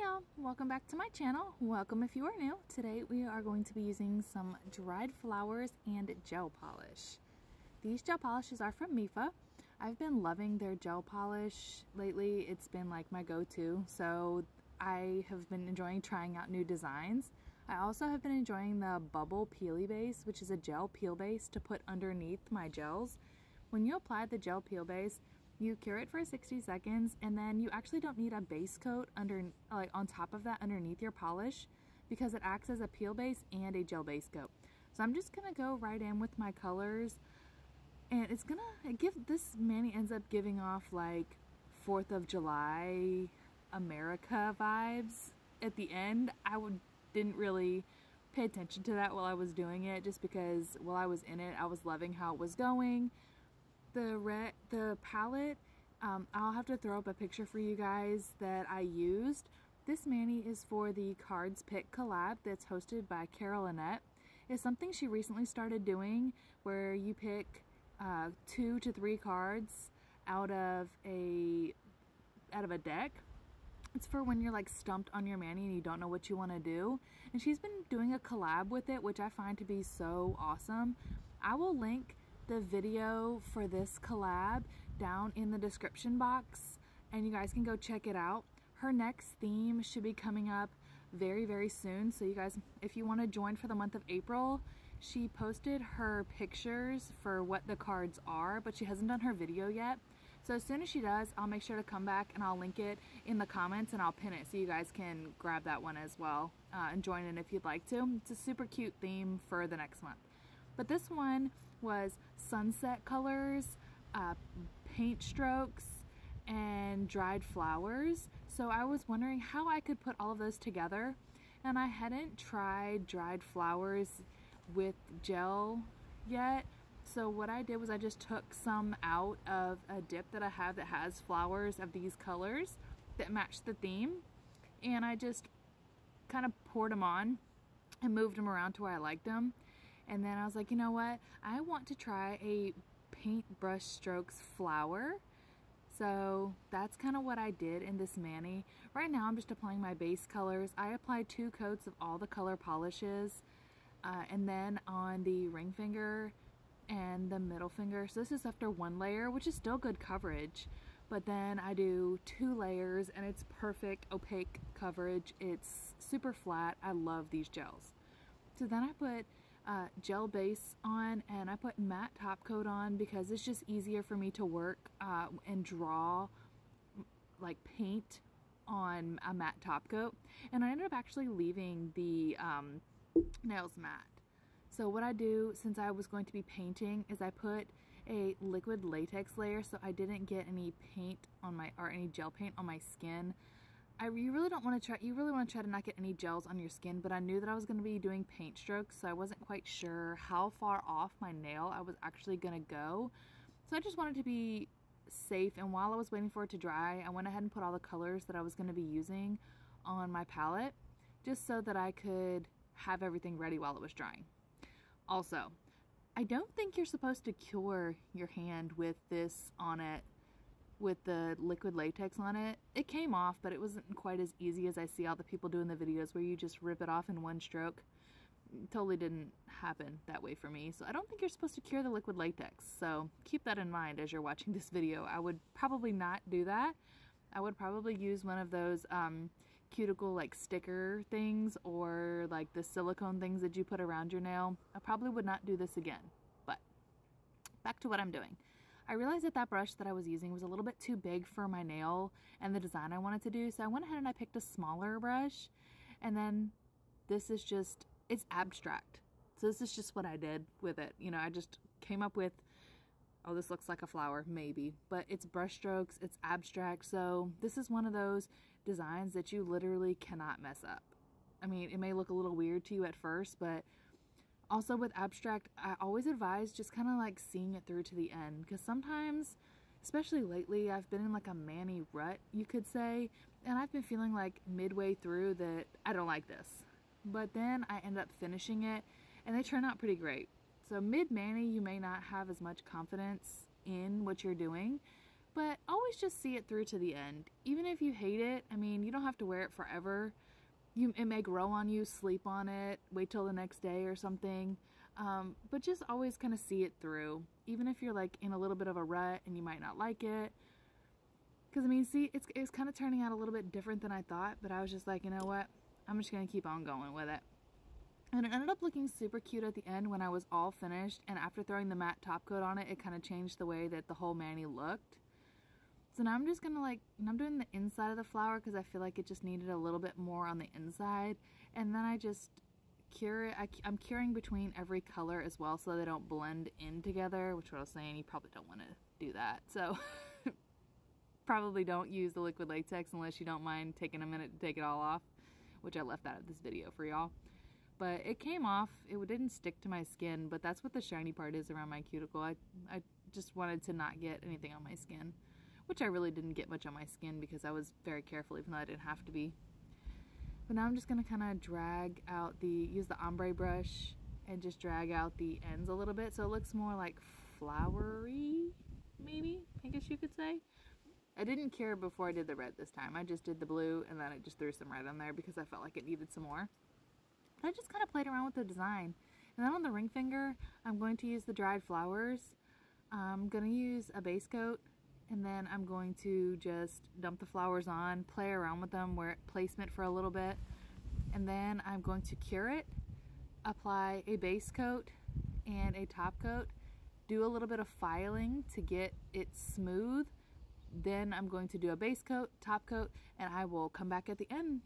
y'all, welcome back to my channel. Welcome if you are new. Today we are going to be using some dried flowers and gel polish. These gel polishes are from MEFA. I've been loving their gel polish lately. It's been like my go-to, so I have been enjoying trying out new designs. I also have been enjoying the Bubble Peely Base, which is a gel peel base to put underneath my gels. When you apply the gel peel base, you cure it for 60 seconds, and then you actually don't need a base coat on top of that underneath your polish, because it acts as a peel base and a gel base coat. So I'm just gonna go right in with my colors, and it's gonna give, this mani ends up giving off like 4th of July America vibes at the end. Didn't really pay attention to that while I was doing it, just because while I was in it I was loving how it was going. The palette, I'll have to throw up a picture for you guys that I used. This mani is for the Cards Pick collab that's hosted by Carol Annette. It's something she recently started doing, where you pick 2 to 3 cards out of a deck. It's for when you're like stumped on your mani and you don't know what you want to do. And she's been doing a collab with it, which I find to be so awesome. I will link the video for this collab down in the description box, and you guys can go check it out. Her next theme should be coming up very, very soon. So you guys, if you want to join for the month of April, she posted her pictures for what the cards are, but she hasn't done her video yet. So as soon as she does, I'll make sure to come back and I'll link it in the comments and I'll pin it so you guys can grab that one as well and join in if you'd like to. It's a super cute theme for the next month. But this one was sunset colors, paint strokes, and dried flowers. So I was wondering how I could put all of those together, and I hadn't tried dried flowers with gel yet. So what I did was I just took some out of a dip that I have that has flowers of these colors that match the theme, and I just kind of poured them on and moved them around to where I liked them. And then I was like, you know what? I want to try a paint brush strokes flower. So that's kind of what I did in this mani. Right now I'm just applying my base colors. I applied 2 coats of all the color polishes, and then on the ring finger and the middle finger. So this is after 1 layer, which is still good coverage. But then I do 2 layers and it's perfect opaque coverage. It's super flat. I love these gels. So then I put gel base on, and I put matte top coat on because it's just easier for me to work and draw like paint on a matte top coat. And I ended up actually leaving the nails matte. So what I do, since I was going to be painting, is I put a liquid latex layer so I didn't get any paint on my, or any gel paint on my skin. You really want to try to not get any gels on your skin, but I knew that I was going to be doing paint strokes, so I wasn't quite sure how far off my nail I was actually going to go. So I just wanted to be safe, and while I was waiting for it to dry, I went ahead and put all the colors that I was going to be using on my palette, just so that I could have everything ready while it was drying. Also, I don't think you're supposed to cure your hand with this on it, with the liquid latex on it. It came off, but it wasn't quite as easy as I see all the people do in the videos where you just rip it off in one stroke. It totally didn't happen that way for me. So I don't think you're supposed to cure the liquid latex. So keep that in mind as you're watching this video. I would probably not do that. I would probably use one of those cuticle like sticker things, or like the silicone things that you put around your nail. I probably would not do this again. But back to what I'm doing. I realized that that brush that I was using was a little bit too big for my nail and the design I wanted to do, so I went ahead and I picked a smaller brush. And then this is just, it's abstract. So this is just what I did with it. You know, I just came up with, oh, this looks like a flower, maybe. But it's brush strokes, it's abstract, so this is one of those designs that you literally cannot mess up. I mean, it may look a little weird to you at first, but also with abstract, I always advise just kind of like seeing it through to the end, because sometimes, especially lately, I've been in like a mani rut, you could say, and I've been feeling like midway through that I don't like this. But then I end up finishing it and they turn out pretty great. So mid-mani, you may not have as much confidence in what you're doing, but always just see it through to the end. Even if you hate it, I mean, you don't have to wear it forever. It may grow on you, sleep on it, wait till the next day or something. But just always kind of see it through. Even if you're like in a little bit of a rut and you might not like it. Because I mean, see, it's kind of turning out a little bit different than I thought, but I was just like, you know what? I'm just going to keep on going with it. And it ended up looking super cute at the end when I was all finished, and after throwing the matte top coat on it, it kind of changed the way that the whole mani looked. So now I'm just gonna I'm doing the inside of the flower because I feel like it just needed a little bit more on the inside. And then I just cure it. I'm curing between every color as well so they don't blend in together, which I was saying, you probably don't want to do that. So probably don't use the liquid latex unless you don't mind taking a minute to take it all off, which I left out of this video for y'all. But it came off. It didn't stick to my skin, but that's what the shiny part is around my cuticle. I just wanted to not get anything on my skin, which I really didn't get much on my skin because I was very careful, even though I didn't have to be. But now I'm just going to kind of drag out use the ombre brush and just drag out the ends a little bit so it looks more like flowery, maybe, I guess you could say. I didn't cure before I did the red this time. I just did the blue and then I just threw some red on there because I felt like it needed some more. But I just kind of played around with the design. And then on the ring finger, I'm going to use the dried flowers. I'm going to use a base coat. And then I'm going to just dump the flowers on, play around with them, wear placement for a little bit. And then I'm going to cure it, apply a base coat and a top coat, do a little bit of filing to get it smooth. Then I'm going to do a base coat, top coat, and I will come back at the end.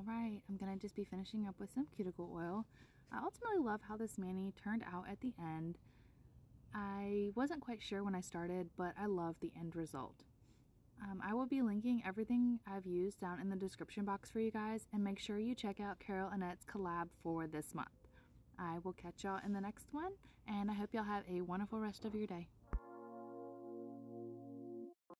Alright, I'm going to just be finishing up with some cuticle oil. I ultimately love how this mani turned out at the end. I wasn't quite sure when I started, but I love the end result. I will be linking everything I've used down in the description box for you guys, and make sure you check out Carol Annette's collab for this month. I will catch y'all in the next one, and I hope y'all have a wonderful rest of your day.